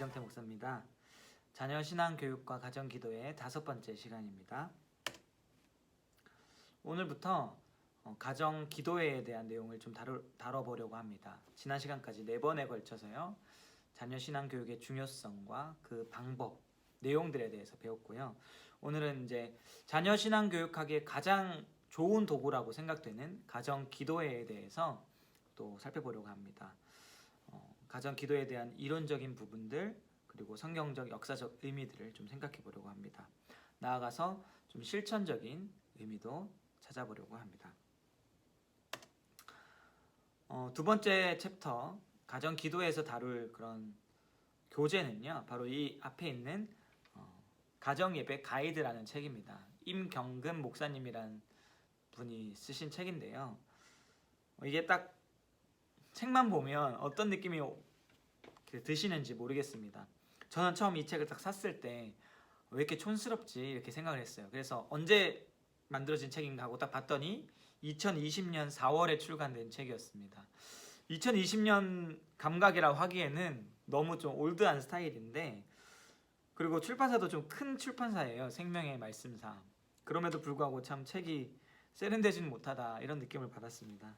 이정태 목사입니다. 자녀 신앙 교육과 가정 기도의 5번째 시간입니다. 오늘부터 가정 기도회에 대한 내용을 좀 다뤄보려고 합니다. 지난 시간까지 4번에 걸쳐서요. 자녀 신앙 교육의 중요성과 그 방법, 내용들에 대해서 배웠고요. 오늘은 이제 자녀 신앙 교육하기에 가장 좋은 도구라고 생각되는 가정 기도회에 대해서 또 살펴보려고 합니다. 가정 기도에 대한 이론적인 부분들 그리고 성경적 역사적 의미들을 좀 생각해 보려고 합니다. 나아가서 좀 실천적인 의미도 찾아보려고 합니다. 두 번째 챕터 가정 기도에서 다룰 그런 교재는요, 바로 이 앞에 있는 가정 예배 가이드라는 책입니다. 임경금 목사님이란 분이 쓰신 책인데요. 이게 딱 책만 보면 어떤 느낌이 드시는지 모르겠습니다. 저는 처음 이 책을 딱 샀을 때 왜 이렇게 촌스럽지 이렇게 생각을 했어요. 그래서 언제 만들어진 책인가 하고 딱 봤더니 2020년 4월에 출간된 책이었습니다. 2020년 감각이라고 하기에는 너무 좀 올드한 스타일인데, 그리고 출판사도 좀 큰 출판사예요. 생명의 말씀사. 그럼에도 불구하고 참 책이 세련되지는 못하다 이런 느낌을 받았습니다.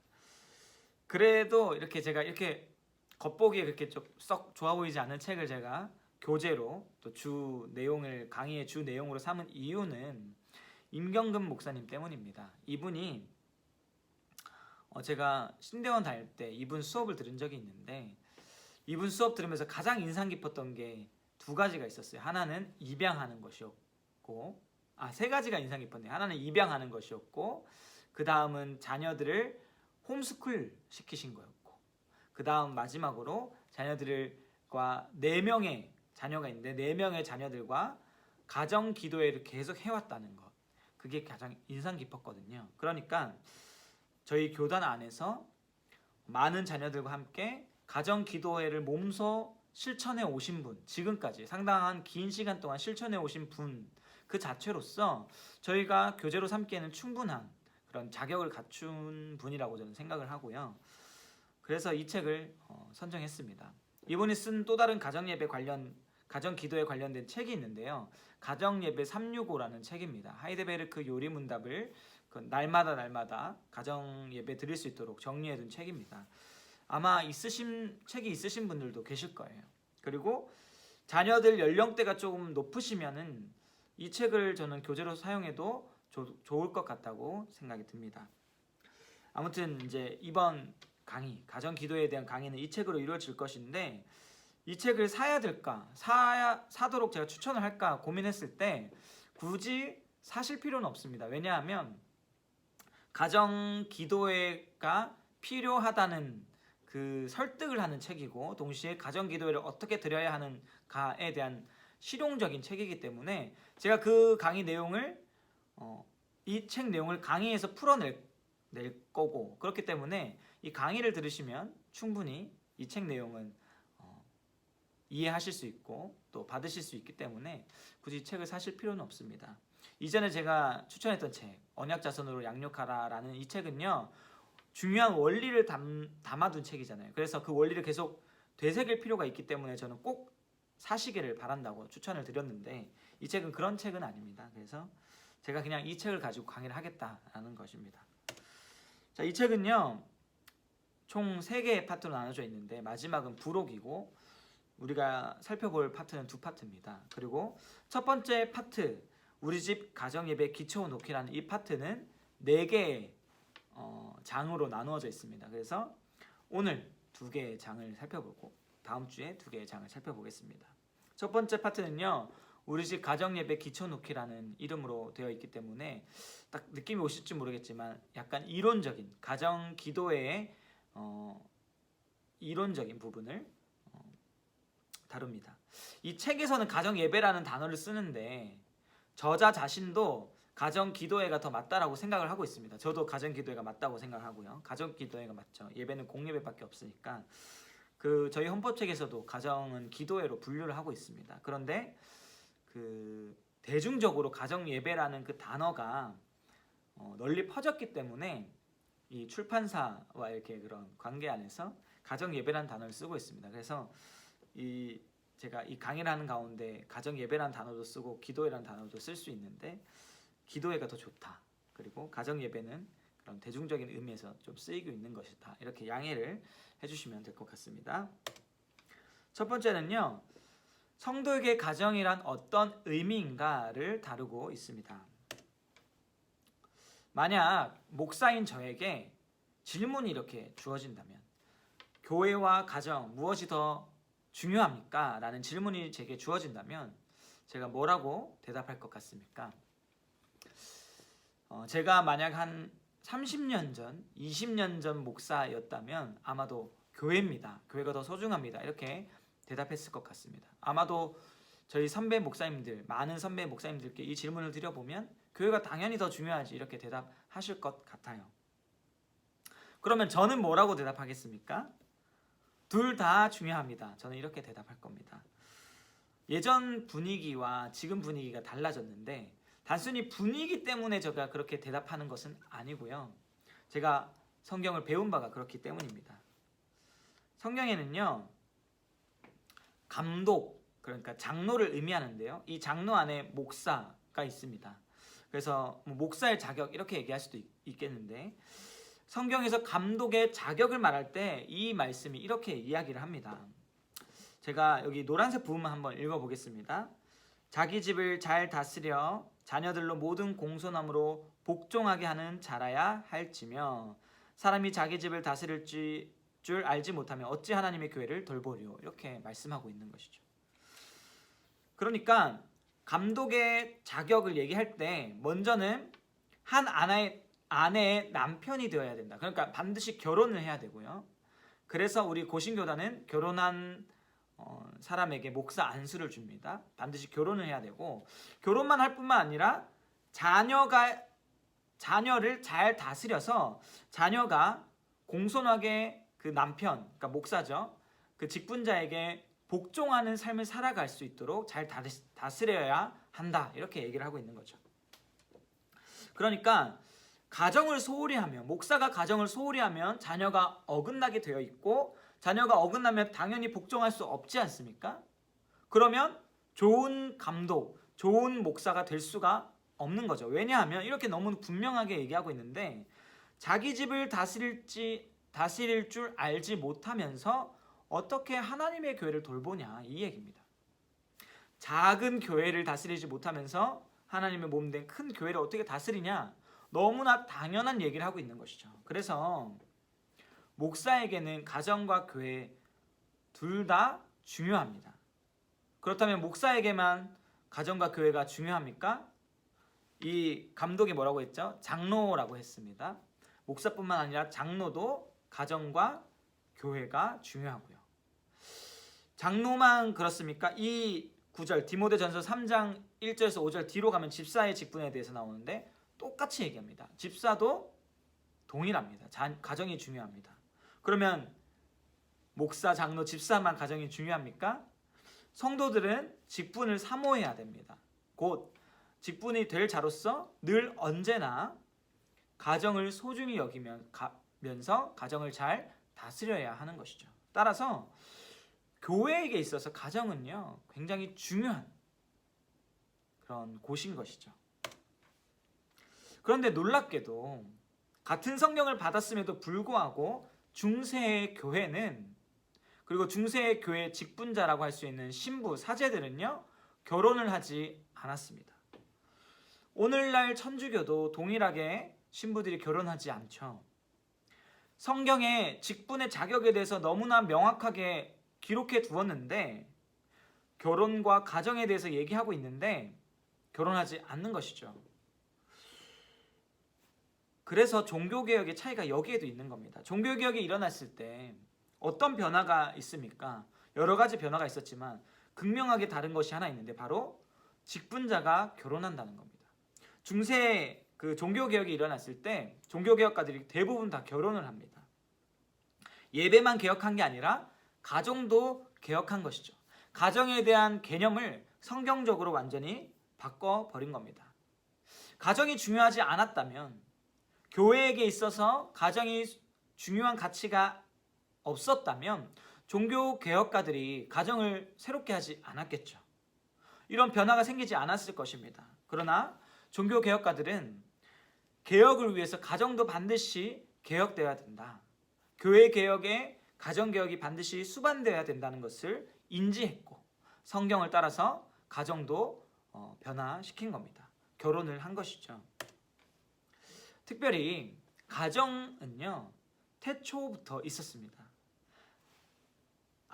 그래도 이렇게 제가 이렇게 겉보기에 그렇게 썩 좋아 보이지 않는 책을 제가 교재로 또 주 내용을 강의의 주 내용으로 삼은 이유는 임경금 목사님 때문입니다. 이분이 제가 신대원 다닐 때 이분 수업을 들은 적이 있는데, 이분 수업 들으면서 가장 인상 깊었던 게 2가지가 있었어요. 하나는 입양하는 것이었고, 3가지가 인상 깊었네요. 하나는 입양하는 것이었고, 그 다음은 자녀들을 홈스쿨 시키신 거였고, 그 다음 마지막으로 자녀들과 4명의 자녀가 있는데 4명의 자녀들과 가정 기도회를 계속 해왔다는 것, 그게 가장 인상 깊었거든요. 그러니까 저희 교단 안에서 많은 자녀들과 함께 가정 기도회를 몸소 실천해 오신 분, 지금까지 상당한 긴 시간 동안 실천해 오신 분, 그 자체로서 저희가 교재로 삼기에는 충분한 그런 자격을 갖춘 분이라고 저는 생각을 하고요. 그래서 이 책을 선정했습니다. 이분이 쓴 또 다른 가정 기도에 관련된 책이 있는데요. 가정 예배 365라는 책입니다. 하이데베르크 요리 문답을 날마다 가정 예배 드릴 수 있도록 정리해 둔 책입니다. 아마 책이 있으신 분들도 계실 거예요. 그리고 자녀들 연령대가 조금 높으시면은 이 책을 저는 교재로 사용해도 좋을 것 같다고 생각이 듭니다. 아무튼 이제 이번 강의, 가정 기도에 대한 강의는 이 책으로 이루어질 것인데, 이 책을 사야 될까, 사도록 제가 추천을 할까 고민했을 때 굳이 사실 필요는 없습니다. 왜냐하면 가정 기도회가 필요하다는 그 설득을 하는 책이고, 동시에 가정 기도회를 어떻게 드려야 하는가에 대한 실용적인 책이기 때문에 제가 그 강의 내용을 이 책 내용을 강의에서 풀어낼 거고, 그렇기 때문에 이 강의를 들으시면 충분히 이 책 내용은 이해하실 수 있고 또 받으실 수 있기 때문에 굳이 책을 사실 필요는 없습니다. 이전에 제가 추천했던 책, 언약자손으로 양육하라라는 이 책은요, 중요한 원리를 담아둔 책이잖아요. 그래서 그 원리를 계속 되새길 필요가 있기 때문에 저는 꼭 사시기를 바란다고 추천을 드렸는데, 이 책은 그런 책은 아닙니다. 그래서 제가 그냥 이 책을 가지고 강의를 하겠다라는 것입니다. 자, 이 책은요, 총 3개의 파트로 나눠져 있는데 마지막은 부록이고, 우리가 살펴볼 파트는 2파트입니다. 그리고 첫 번째 파트, 우리 집 가정예배 기초 놓기라는 이 파트는 4개의 장으로 나누어져 있습니다. 그래서 오늘 2개의 장을 살펴보고 다음 주에 2개의 장을 살펴보겠습니다. 첫 번째 파트는요, 우리 집 가정예배 기초 놓기라는 이름으로 되어 있기 때문에 딱 느낌이 오실지 모르겠지만 약간 이론적인 가정 기도회의 이론적인 부분을 다룹니다. 이 책에서는 가정 예배라는 단어를 쓰는데 저자 자신도 가정 기도회가 더 맞다라고 생각을 하고 있습니다. 저도 가정 기도회가 맞다고 생각하고요. 가정 기도회가 맞죠. 예배는 공예배밖에 없으니까. 저희 헌법책에서도 가정은 기도회로 분류를 하고 있습니다. 그런데 대중적으로 가정 예배라는 그 단어가 널리 퍼졌기 때문에 이 출판사와 이렇게 그런 관계 안에서 가정 예배라는 단어를 쓰고 있습니다. 그래서 제가 이 강의를 하는 가운데 가정 예배라는 단어도 쓰고 기도회라는 단어도 쓸 수 있는데 기도회가 더 좋다. 그리고 가정 예배는 그런 대중적인 의미에서 좀 쓰이고 있는 것이다. 이렇게 양해를 해주시면 될 것 같습니다. 첫 번째는요, 성도에게 가정이란 어떤 의미인가를 다루고 있습니다. 만약 목사인 저에게 질문이 이렇게 주어진다면 교회와 가정 무엇이 더 중요합니까? 라는 질문이 제게 주어진다면 제가 뭐라고 대답할 것 같습니까? 제가 만약 한 30년 전, 20년 전 목사였다면 아마도 교회입니다. 교회가 더 소중합니다. 이렇게 대답했을 것 같습니다. 아마도 저희 선배 목사님들, 많은 선배 목사님들께 이 질문을 드려보면 교회가 당연히 더 중요하지 이렇게 대답하실 것 같아요. 그러면 저는 뭐라고 대답하겠습니까? 둘 다 중요합니다. 저는 이렇게 대답할 겁니다. 예전 분위기와 지금 분위기가 달라졌는데 단순히 분위기 때문에 제가 그렇게 대답하는 것은 아니고요. 제가 성경을 배운 바가 그렇기 때문입니다. 성경에는요, 감독, 그러니까 장로를 의미하는데요. 이 장로 안에 목사가 있습니다. 그래서 목사의 자격 이렇게 얘기할 수도 있겠는데 성경에서 감독의 자격을 말할 때 이 말씀이 이렇게 이야기를 합니다. 제가 여기 노란색 부분만 한번 읽어보겠습니다. 자기 집을 잘 다스려 자녀들로 모든 공손함으로 복종하게 하는 자라야 할지며 사람이 자기 집을 다스릴 줄 알지 못하면 어찌 하나님의 교회를 돌보리요. 이렇게 말씀하고 있는 것이죠. 그러니까 감독의 자격을 얘기할 때 먼저는 한 아내의 남편이 되어야 된다. 그러니까 반드시 결혼을 해야 되고요. 그래서 우리 고신교단은 결혼한 사람에게 목사 안수를 줍니다. 반드시 결혼을 해야 되고 결혼만 할 뿐만 아니라 자녀를 잘 다스려서 자녀가 공손하게 그 남편, 그러니까 목사죠. 그 직분자에게 복종하는 삶을 살아갈 수 있도록 잘 다스려야 한다. 이렇게 얘기를 하고 있는 거죠. 그러니까 가정을 소홀히 하면, 목사가 가정을 소홀히 하면 자녀가 어긋나게 되어 있고 자녀가 어긋나면 당연히 복종할 수 없지 않습니까? 그러면 좋은 감독, 좋은 목사가 될 수가 없는 거죠. 왜냐하면 이렇게 너무 분명하게 얘기하고 있는데 자기 집을 다스릴 줄 알지 못하면서 어떻게 하나님의 교회를 돌보냐 이 얘기입니다. 작은 교회를 다스리지 못하면서 하나님의 몸된 큰 교회를 어떻게 다스리냐 너무나 당연한 얘기를 하고 있는 것이죠. 그래서 목사에게는 가정과 교회 둘 다 중요합니다. 그렇다면 목사에게만 가정과 교회가 중요합니까? 이 감독이 뭐라고 했죠? 장로라고 했습니다. 목사뿐만 아니라 장로도 가정과 교회가 중요하고요. 장로만 그렇습니까? 이 구절 디모데전서 3장 1절에서 5절 뒤로 가면 집사의 직분에 대해서 나오는데 똑같이 얘기합니다. 집사도 동일합니다. 가정이 중요합니다. 그러면 목사, 장로, 집사만 가정이 중요합니까? 성도들은 직분을 사모해야 됩니다. 곧 직분이 될 자로서 늘 언제나 가정을 소중히 여기면서 가정을 잘 다스려야 하는 것이죠. 따라서 교회에게 있어서 가정은요 굉장히 중요한 그런 곳인 것이죠. 그런데 놀랍게도 같은 성경을 받았음에도 불구하고 중세의 교회는 그리고 중세의 교회 직분자라고 할 수 있는 신부, 사제들은요 결혼을 하지 않았습니다. 오늘날 천주교도 동일하게 신부들이 결혼하지 않죠. 성경에 직분의 자격에 대해서 너무나 명확하게 기록해 두었는데 결혼과 가정에 대해서 얘기하고 있는데 결혼하지 않는 것이죠. 그래서 종교개혁의 차이가 여기에도 있는 겁니다. 종교개혁이 일어났을 때 어떤 변화가 있습니까? 여러 가지 변화가 있었지만 극명하게 다른 것이 하나 있는데 바로 직분자가 결혼한다는 겁니다. 중세 그 종교개혁이 일어났을 때 종교개혁가들이 대부분 다 결혼을 합니다. 예배만 개혁한 게 아니라 가정도 개혁한 것이죠. 가정에 대한 개념을 성경적으로 완전히 바꿔버린 겁니다. 가정이 중요하지 않았다면 교회에게 있어서 가정이 중요한 가치가 없었다면 종교 개혁가들이 가정을 새롭게 하지 않았겠죠. 이런 변화가 생기지 않았을 것입니다. 그러나 종교 개혁가들은 개혁을 위해서 가정도 반드시 개혁되어야 된다. 교회 개혁에 가정 개혁이 반드시 수반되어야 된다는 것을 인지했고 성경을 따라서 가정도 변화시킨 겁니다. 결혼을 한 것이죠. 특별히 가정은요, 태초부터 있었습니다.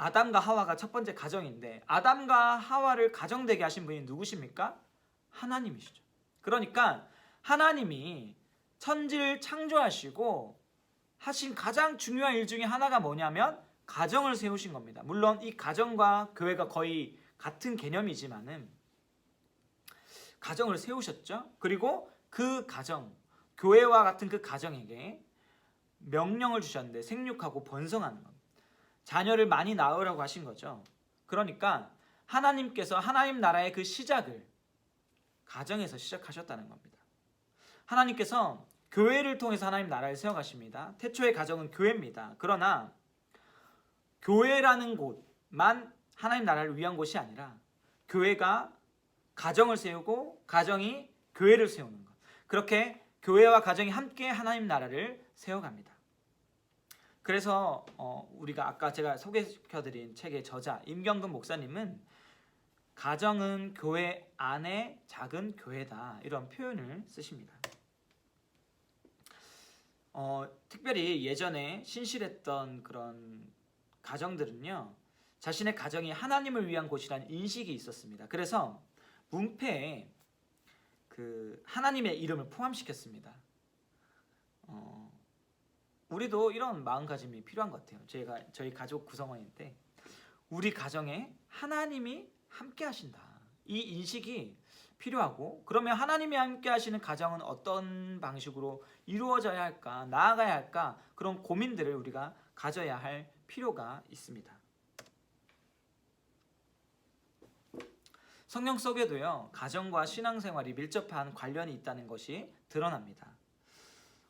아담과 하와가 첫 번째 가정인데 아담과 하와를 가정되게 하신 분이 누구십니까? 하나님이시죠. 그러니까 하나님이 천지를 창조하시고 하신 가장 중요한 일 중에 하나가 뭐냐면 가정을 세우신 겁니다. 물론 이 가정과 교회가 거의 같은 개념이지만은 가정을 세우셨죠. 그리고 그 가정, 교회와 같은 그 가정에게 명령을 주셨는데 생육하고 번성하는 겁니다. 자녀를 많이 낳으라고 하신 거죠. 그러니까 하나님께서 하나님 나라의 그 시작을 가정에서 시작하셨다는 겁니다. 하나님께서 교회를 통해서 하나님 나라를 세워가십니다. 태초의 가정은 교회입니다. 그러나 교회라는 곳만 하나님 나라를 위한 곳이 아니라 교회가 가정을 세우고 가정이 교회를 세우는 것. 그렇게 교회와 가정이 함께 하나님 나라를 세워갑니다. 그래서 우리가 아까 제가 소개시켜드린 책의 저자 임경근 목사님은 가정은 교회 안의 작은 교회다 이런 표현을 쓰십니다. 특별히 예전에 신실했던 그런 가정들은요, 자신의 가정이 하나님을 위한 곳이라는 인식이 있었습니다. 그래서 문패에 그 하나님의 이름을 포함시켰습니다. 우리도 이런 마음가짐이 필요한 것 같아요. 저희 가족 구성원인데 우리 가정에 하나님이 함께 하신다. 이 인식이 필요하고, 그러면 하나님이 함께 하시는 가정은 어떤 방식으로 이루어져야 할까, 나아가야 할까, 그런 고민들을 우리가 가져야 할 필요가 있습니다. 성경 속에도요, 가정과 신앙생활이 밀접한 관련이 있다는 것이 드러납니다.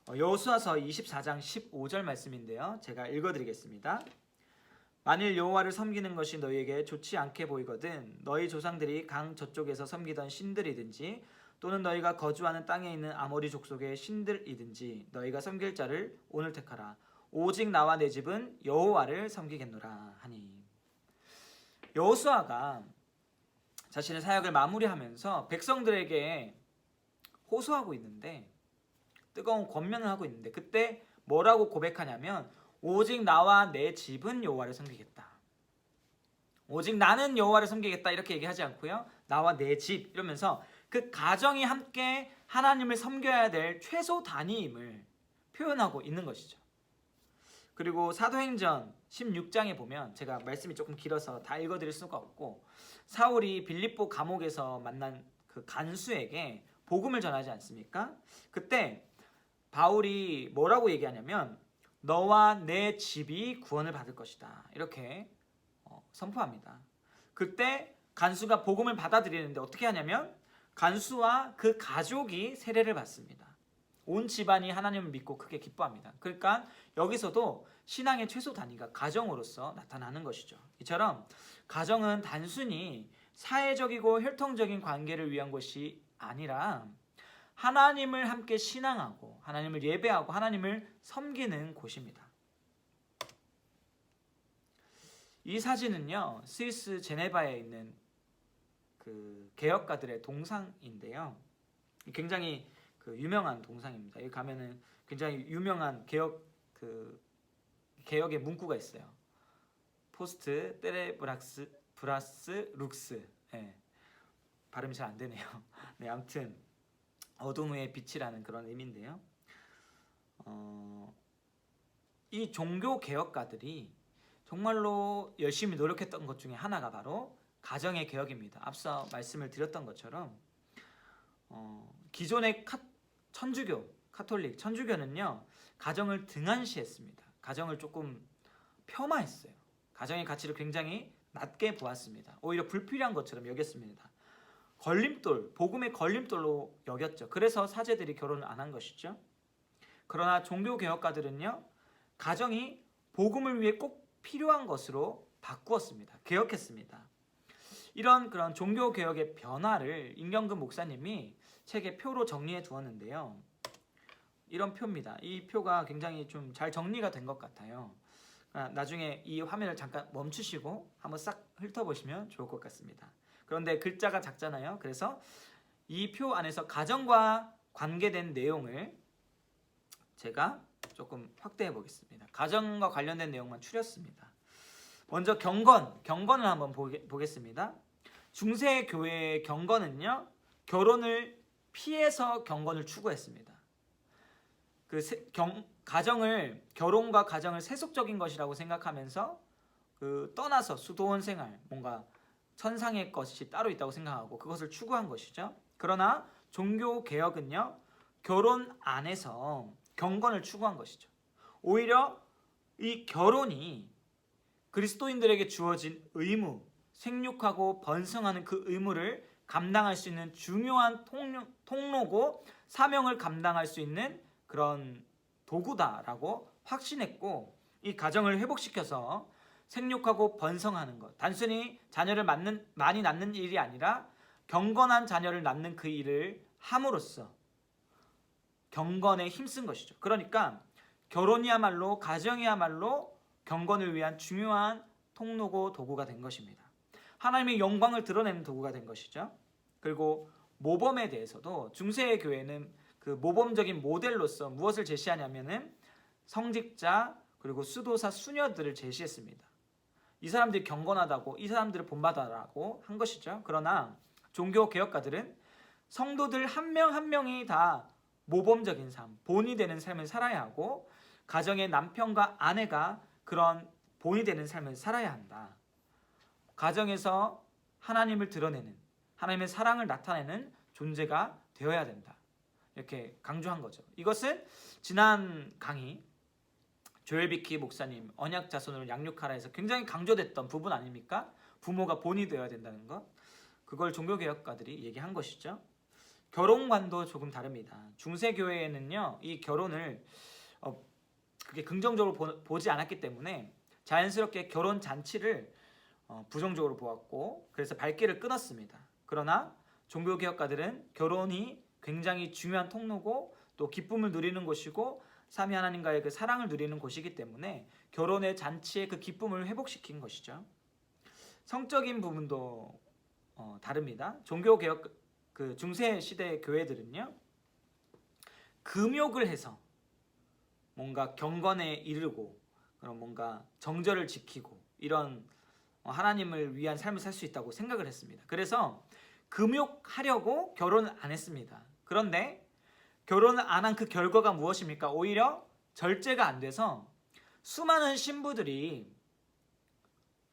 여호수아서 24장 15절 말씀인데요, 제가 읽어드리겠습니다. 만일 여호와를 섬기는 것이 너희에게 좋지 않게 보이거든 너희 조상들이 강 저쪽에서 섬기던 신들이든지 또는 너희가 거주하는 땅에 있는 아모리 족속의 신들이든지 너희가 섬길 자를 오늘 택하라. 오직 나와 내 집은 여호와를 섬기겠노라 하니. 여호수아가 자신의 사역을 마무리하면서 백성들에게 호소하고 있는데, 뜨거운 권면을 하고 있는데, 그때 뭐라고 고백하냐면 오직 나와 내 집은 여호와를 섬기겠다. 오직 나는 여호와를 섬기겠다 이렇게 얘기하지 않고요, 나와 내 집 이러면서 그 가정이 함께 하나님을 섬겨야 될 최소 단위임을 표현하고 있는 것이죠. 그리고 사도행전 16장에 보면, 제가 말씀이 조금 길어서 다 읽어드릴 수가 없고, 사울이 빌립보 감옥에서 만난 그 간수에게 복음을 전하지 않습니까? 그때 바울이 뭐라고 얘기하냐면 너와 내 집이 구원을 받을 것이다 이렇게 선포합니다. 그때 간수가 복음을 받아들이는데 어떻게 하냐면 간수와 그 가족이 세례를 받습니다. 온 집안이 하나님을 믿고 크게 기뻐합니다. 그러니까 여기서도 신앙의 최소 단위가 가정으로서 나타나는 것이죠. 이처럼 가정은 단순히 사회적이고 혈통적인 관계를 위한 것이 아니라 하나님을 함께 신앙하고 하나님을 예배하고 하나님을 섬기는 곳입니다. 이 사진은요, 스위스 제네바에 있는 그 개혁가들의 동상인데요, 굉장히 그 유명한 동상입니다. 여기 가면은 굉장히 유명한 개혁의 문구가 있어요. 포스트 테레브락스 브라스 룩스. 네, 발음이 잘 안 되네요. 네, 아무튼 어둠 위의 빛이라는 그런 의미인데요. 이 종교 개혁가들이 정말로 열심히 노력했던 것 중에 하나가 바로 가정의 개혁입니다. 앞서 말씀을 드렸던 것처럼 기존의 천주교, 카톨릭, 천주교는요, 가정을 등한시했습니다. 가정을 조금 폄하했어요. 가정의 가치를 굉장히 낮게 보았습니다. 오히려 불필요한 것처럼 여겼습니다. 걸림돌, 복음의 걸림돌로 여겼죠. 그래서 사제들이 결혼을 안 한 것이죠. 그러나 종교개혁가들은요, 가정이 복음을 위해 꼭 필요한 것으로 바꾸었습니다. 개혁했습니다. 이런 그런 종교 개혁의 변화를 임경근 목사님이 책에 표로 정리해 두었는데요. 이런 표입니다. 이 표가 굉장히 좀 잘 정리가 된 것 같아요. 나중에 이 화면을 잠깐 멈추시고 한번 싹 훑어보시면 좋을 것 같습니다. 그런데 글자가 작잖아요. 그래서 이 표 안에서 가정과 관계된 내용을 제가 조금 확대해 보겠습니다. 가정과 관련된 내용만 추렸습니다. 먼저 경건을 한번 보겠습니다. 중세 교회의 경건은요, 결혼을 피해서 경건을 추구했습니다. 결혼과 가정을 세속적인 것이라고 생각하면서 떠나서 수도원 생활, 뭔가 천상의 것이 따로 있다고 생각하고 그것을 추구한 것이죠. 그러나 종교 개혁은요, 결혼 안에서 경건을 추구한 것이죠. 오히려 이 결혼이 그리스도인들에게 주어진 의무, 생육하고 번성하는 그 의무를 감당할 수 있는 중요한 통로고 사명을 감당할 수 있는 그런 도구다라고 확신했고, 이 가정을 회복시켜서 생육하고 번성하는 것, 단순히 자녀를 많이 낳는 일이 아니라 경건한 자녀를 낳는 그 일을 함으로써 경건에 힘쓴 것이죠. 그러니까 결혼이야말로, 가정이야말로 경건을 위한 중요한 통로고 도구가 된 것입니다. 하나님의 영광을 드러내는 도구가 된 것이죠. 그리고 모범에 대해서도 중세의 교회는 그 모범적인 모델로서 무엇을 제시하냐면은 성직자 그리고 수도사 수녀들을 제시했습니다. 이 사람들이 경건하다고, 이 사람들을 본받아라고 한 것이죠. 그러나 종교 개혁가들은 성도들 한 명 한 명이 다 모범적인 삶, 본이 되는 삶을 살아야 하고, 가정의 남편과 아내가 그런 본이 되는 삶을 살아야 한다. 가정에서 하나님을 드러내는, 하나님의 사랑을 나타내는 존재가 되어야 된다. 이렇게 강조한 거죠. 이것은 지난 강의 조엘 비키 목사님 언약 자손을 양육하라에서 굉장히 강조됐던 부분 아닙니까? 부모가 본이 되어야 된다는 것. 그걸 종교개혁가들이 얘기한 것이죠. 결혼관도 조금 다릅니다. 중세교회에는요, 이 결혼을 그렇게 긍정적으로 보지 않았기 때문에 자연스럽게 결혼 잔치를 부정적으로 보았고, 그래서 발길을 끊었습니다. 그러나 종교개혁가들은 결혼이 굉장히 중요한 통로고 또 기쁨을 누리는 곳이고 삼위 하나님과의 그 사랑을 누리는 곳이기 때문에 결혼의 잔치의 그 기쁨을 회복시킨 것이죠. 성적인 부분도 다릅니다. 종교개혁 그 중세 시대 교회들은요, 금욕을 해서 뭔가 경건에 이르고 그런 뭔가 정절을 지키고 이런 하나님을 위한 삶을 살 수 있다고 생각을 했습니다. 그래서 금욕하려고 결혼을 안 했습니다. 그런데 결혼을 안 한 그 결과가 무엇입니까? 오히려 절제가 안 돼서 수많은 신부들이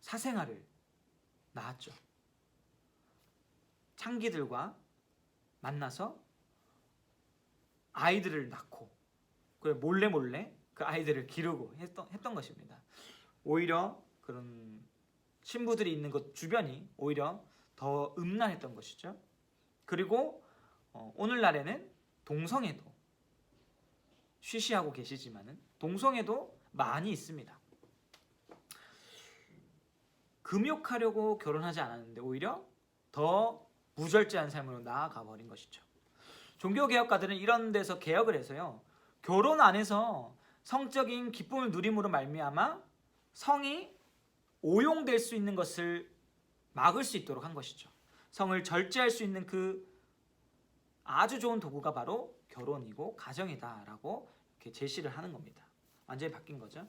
사생아를 낳았죠. 창기들과 만나서 아이들을 낳고 몰래 그 아이들을 기르고 했던 것입니다. 오히려 그런 신부들이 있는 곳 주변이 오히려 더 음란했던 것이죠. 그리고 오늘날에는 동성애도 쉬쉬하고 계시지만은 동성애도 많이 있습니다. 금욕하려고 결혼하지 않았는데 오히려 더 무절제한 삶으로 나아가 버린 것이죠. 종교개혁가들은 이런 데서 개혁을 해서요, 결혼 안에서 성적인 기쁨을 누림으로 말미암아 성이 오용될 수 있는 것을 막을 수 있도록 한 것이죠. 성을 절제할 수 있는 그 아주 좋은 도구가 바로 결혼이고 가정이다라고 이렇게 제시를 하는 겁니다. 완전히 바뀐 거죠.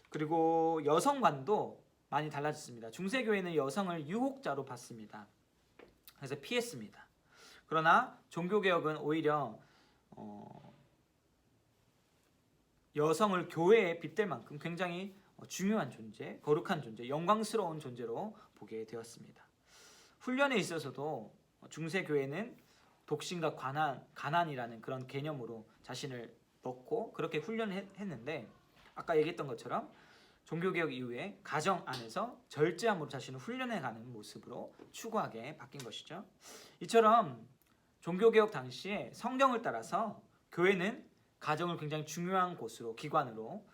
그리고 여성관도 많이 달라졌습니다. 중세교회는 여성을 유혹자로 봤습니다. 그래서 피했습니다. 그러나 종교개혁은 오히려 여성을 교회에 빗댈 만큼 굉장히 중요한 존재, 거룩한 존재, 영광스러운 존재로 보게 되었습니다. 훈련에 있어서도 중세교회는 독신과 가난이라는 그런 개념으로 자신을 넣고 그렇게 훈련을 했는데, 아까 얘기했던 것처럼 종교개혁 이후에 가정 안에서 절제함으로 자신을 훈련해가는 모습으로 추구하게 바뀐 것이죠. 이처럼 종교개혁 당시에 성경을 따라서 교회는 가정을 굉장히 중요한 곳으로, 기관으로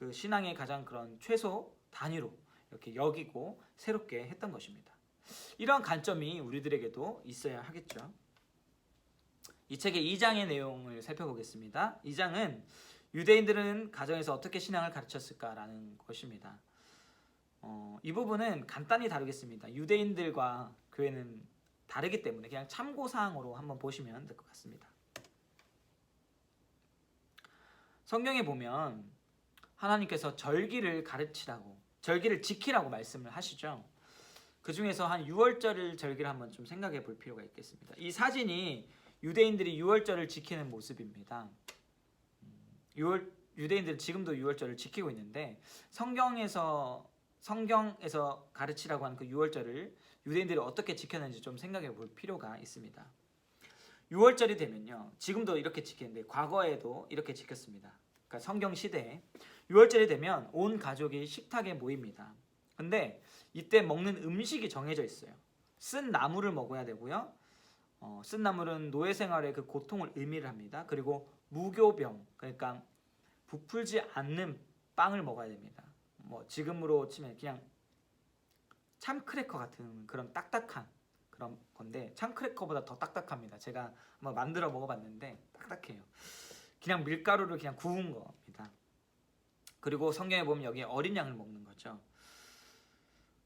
그 신앙의 가장 그런 최소 단위로 이렇게 여기고 새롭게 했던 것입니다. 이러한 관점이 우리들에게도 있어야 하겠죠. 이 책의 2장의 내용을 살펴보겠습니다. 2장은 유대인들은 가정에서 어떻게 신앙을 가르쳤을까라는 것입니다. 이 부분은 간단히 다루겠습니다. 유대인들과 교회는 다르기 때문에 그냥 참고사항으로 한번 보시면 될 것 같습니다. 성경에 보면 하나님께서 절기를 가르치라고, 절기를 지키라고 말씀을 하시죠. 그 중에서 한 6월절 절기를 한번 좀 생각해 볼 필요가 있겠습니다. 이 사진이 유대인들이 6월절을 지키는 모습입니다. 유대인들은 지금도 6월절을 지키고 있는데 성경에서 가르치라고 하는 그 6월절을 유대인들이 어떻게 지켰는지 좀 생각해 볼 필요가 있습니다. 6월절이 되면요, 지금도 이렇게 지키는데 과거에도 이렇게 지켰습니다. 그러니까 성경 시대에 6월절이 되면 온 가족이 식탁에 모입니다. 근데 이때 먹는 음식이 정해져 있어요. 쓴 나물을 먹어야 되고요. 쓴 나물은 노예 생활의 그 고통을 의미를 합니다. 그리고 무교병, 그러니까 부풀지 않는 빵을 먹어야 됩니다. 뭐 지금으로 치면 그냥 참크래커 같은 그런 딱딱한 그런 건데, 참크래커보다 더 딱딱합니다. 제가 한번 만들어 먹어봤는데 딱딱해요. 그냥 밀가루를 그냥 구운 겁니다. 그리고 성경에 보면 여기 어린 양을 먹는 거죠.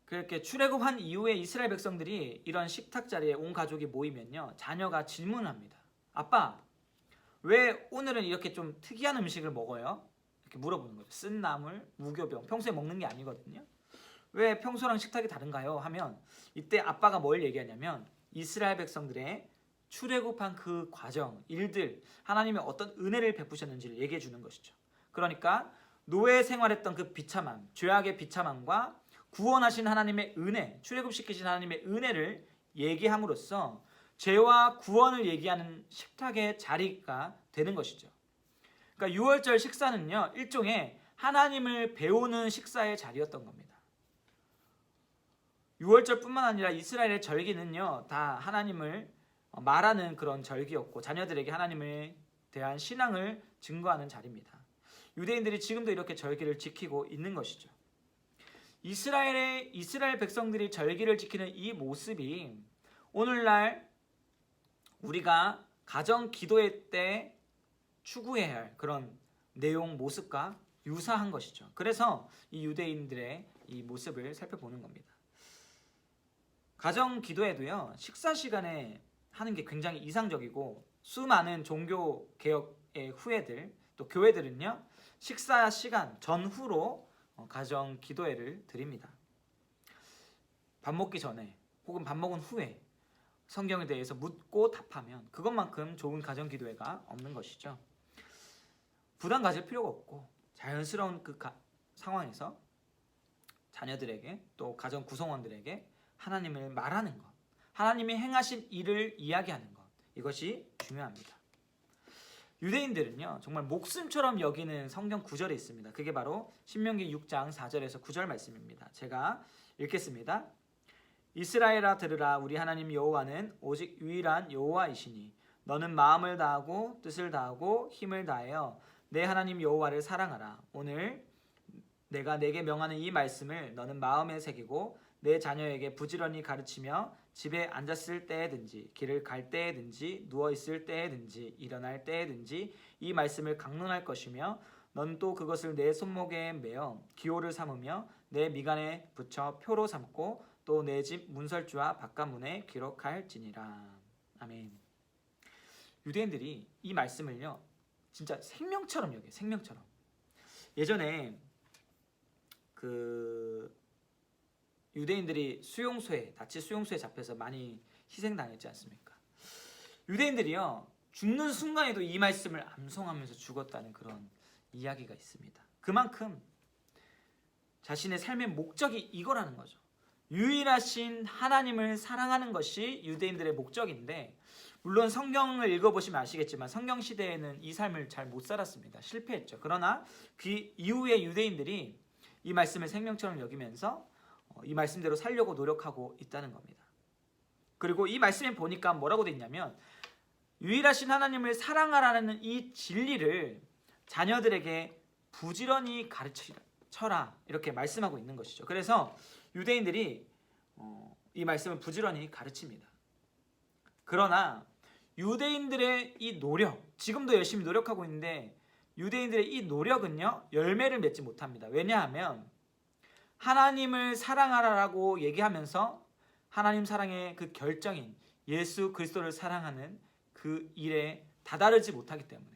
그렇게 출애굽한 이후에 이스라엘 백성들이 이런 식탁 자리에 온 가족이 모이면요, 자녀가 질문을 합니다. 아빠, 왜 오늘은 이렇게 좀 특이한 음식을 먹어요? 이렇게 물어보는 거죠. 쓴 나물, 무교병, 평소에 먹는 게 아니거든요. 왜 평소랑 식탁이 다른가요? 하면 이때 아빠가 뭘 얘기하냐면 이스라엘 백성들의 출애굽한 그 과정, 일들, 하나님의 어떤 은혜를 베푸셨는지를 얘기해 주는 것이죠. 그러니까 노예 생활했던 그 비참함, 죄악의 비참함과 구원하신 하나님의 은혜, 출애굽시키신 하나님의 은혜를 얘기함으로써 죄와 구원을 얘기하는 식탁의 자리가 되는 것이죠. 그러니까 6월절 식사는요, 일종의 하나님을 배우는 식사의 자리였던 겁니다. 6월절뿐만 아니라 이스라엘의 절기는요, 다 하나님을 말하는 그런 절기였고 자녀들에게 하나님에 대한 신앙을 증거하는 자리입니다. 유대인들이 지금도 이렇게 절기를 지키고 있는 것이죠. 이스라엘 백성들이 절기를 지키는 이 모습이 오늘날 우리가 가정 기도회 때 추구해야 할 그런 내용 모습과 유사한 것이죠. 그래서 이 유대인들의 이 모습을 살펴보는 겁니다. 가정 기도회도요, 식사 시간에 하는 게 굉장히 이상적이고 수많은 종교 개혁의 후예들, 또 교회들은요, 식사 시간 전후로 가정 기도회를 드립니다. 밥 먹기 전에 혹은 밥 먹은 후에 성경에 대해서 묻고 답하면 그것만큼 좋은 가정 기도회가 없는 것이죠. 부담 가질 필요가 없고 자연스러운 그 상황에서 자녀들에게 또 가정 구성원들에게 하나님을 말하는 것, 하나님이 행하신 일을 이야기하는 것, 이것이 중요합니다. 유대인들은요, 정말 목숨처럼 여기는 성경 구절이 있습니다. 그게 바로 신명기 6장 4절에서 9절 말씀입니다. 제가 읽겠습니다. 이스라엘아 들으라, 우리 하나님 여호와는 오직 유일한 여호와이시니 너는 마음을 다하고 뜻을 다하고 힘을 다하여 내 하나님 여호와를 사랑하라. 오늘 내가 내게 명하는 이 말씀을 너는 마음에 새기고 내 자녀에게 부지런히 가르치며 집에 앉았을 때든지 길을 갈 때든지 누워있을 때든지 일어날 때든지 이 말씀을 강론할 것이며 넌 또 그것을 내 손목에 매어 기호를 삼으며 내 미간에 붙여 표로 삼고 또 내 집 문설주와 바깥문에 기록할지니라. 아멘. 유대인들이 이 말씀을요, 진짜 생명처럼 여겨요. 생명처럼. 예전에 유대인들이 나치 수용소에 잡혀서 많이 희생당했지 않습니까? 유대인들이요, 죽는 순간에도 이 말씀을 암송하면서 죽었다는 그런 이야기가 있습니다. 그만큼 자신의 삶의 목적이 이거라는 거죠. 유일하신 하나님을 사랑하는 것이 유대인들의 목적인데, 물론 성경을 읽어보시면 아시겠지만 성경 시대에는 이 삶을 잘 못 살았습니다. 실패했죠. 그러나 그 이후에 유대인들이 이 말씀을 생명처럼 여기면서 이 말씀대로 살려고 노력하고 있다는 겁니다. 그리고 이 말씀에 보니까 뭐라고 돼 있냐면 유일하신 하나님을 사랑하라는 이 진리를 자녀들에게 부지런히 가르쳐라 이렇게 말씀하고 있는 것이죠. 그래서 유대인들이 이 말씀을 부지런히 가르칩니다. 그러나 유대인들의 이 노력, 지금도 열심히 노력하고 있는데 유대인들의 이 노력은요 열매를 맺지 못합니다. 왜냐하면 하나님을 사랑하라라고 얘기하면서 하나님 사랑의 그 결정인 예수 그리스도를 사랑하는 그 일에 다다르지 못하기 때문에,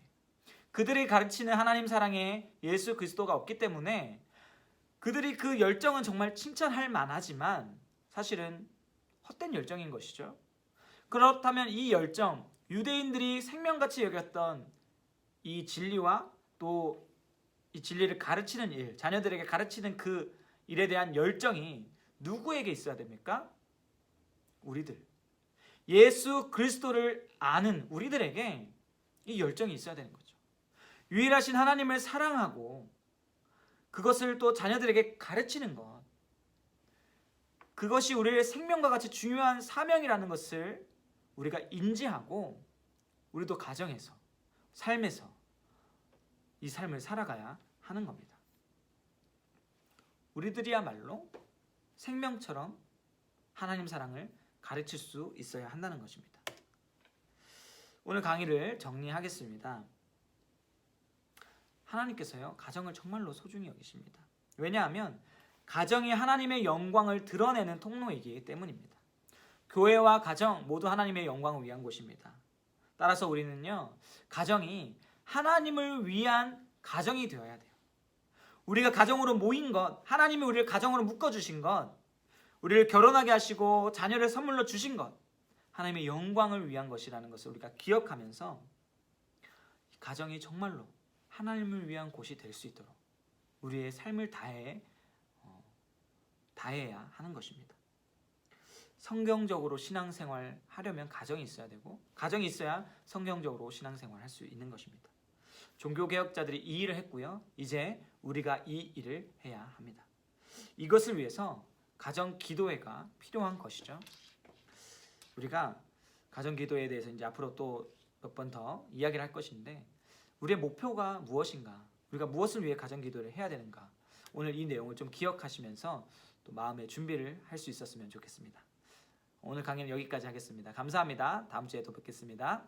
그들이 가르치는 하나님 사랑의 예수 그리스도가 없기 때문에 그들이 그 열정은 정말 칭찬할 만하지만 사실은 헛된 열정인 것이죠. 그렇다면 이 열정, 유대인들이 생명같이 여겼던 이 진리와 또 이 진리를 가르치는 일, 자녀들에게 가르치는 그 일에 대한 열정이 누구에게 있어야 됩니까? 우리들, 예수 그리스도를 아는 우리들에게 이 열정이 있어야 되는 거죠. 유일하신 하나님을 사랑하고 그것을 또 자녀들에게 가르치는 것, 그것이 우리의 생명과 같이 중요한 사명이라는 것을 우리가 인지하고 우리도 가정에서, 삶에서 이 삶을 살아가야 하는 겁니다. 우리들이야말로 생명처럼 하나님 사랑을 가르칠 수 있어야 한다는 것입니다. 오늘 강의를 정리하겠습니다. 하나님께서요 가정을 정말로 소중히 여기십니다. 왜냐하면 가정이 하나님의 영광을 드러내는 통로이기 때문입니다. 교회와 가정 모두 하나님의 영광을 위한 곳입니다. 따라서 우리는요 가정이 하나님을 위한 가정이 되어야 돼요. 우리가 가정으로 모인 것, 하나님이 우리를 가정으로 묶어주신 것, 우리를 결혼하게 하시고 자녀를 선물로 주신 것, 하나님의 영광을 위한 것이라는 것을 우리가 기억하면서 가정이 정말로 하나님을 위한 곳이 될 수 있도록 우리의 삶을 다해야 하는 것입니다. 성경적으로 신앙생활 하려면 가정이 있어야 되고, 가정이 있어야 성경적으로 신앙생활 할 수 있는 것입니다. 종교개혁자들이 이 일을 했고요. 이제 우리가 이 일을 해야 합니다. 이것을 위해서 가정기도회가 필요한 것이죠. 우리가 가정기도회에 대해서 이제 앞으로 또 몇 번 더 이야기를 할 것인데, 우리의 목표가 무엇인가, 우리가 무엇을 위해 가정기도를 해야 되는가, 오늘 이 내용을 좀 기억하시면서 또 마음의 준비를 할 수 있었으면 좋겠습니다. 오늘 강의는 여기까지 하겠습니다. 감사합니다. 다음 주에 또 뵙겠습니다.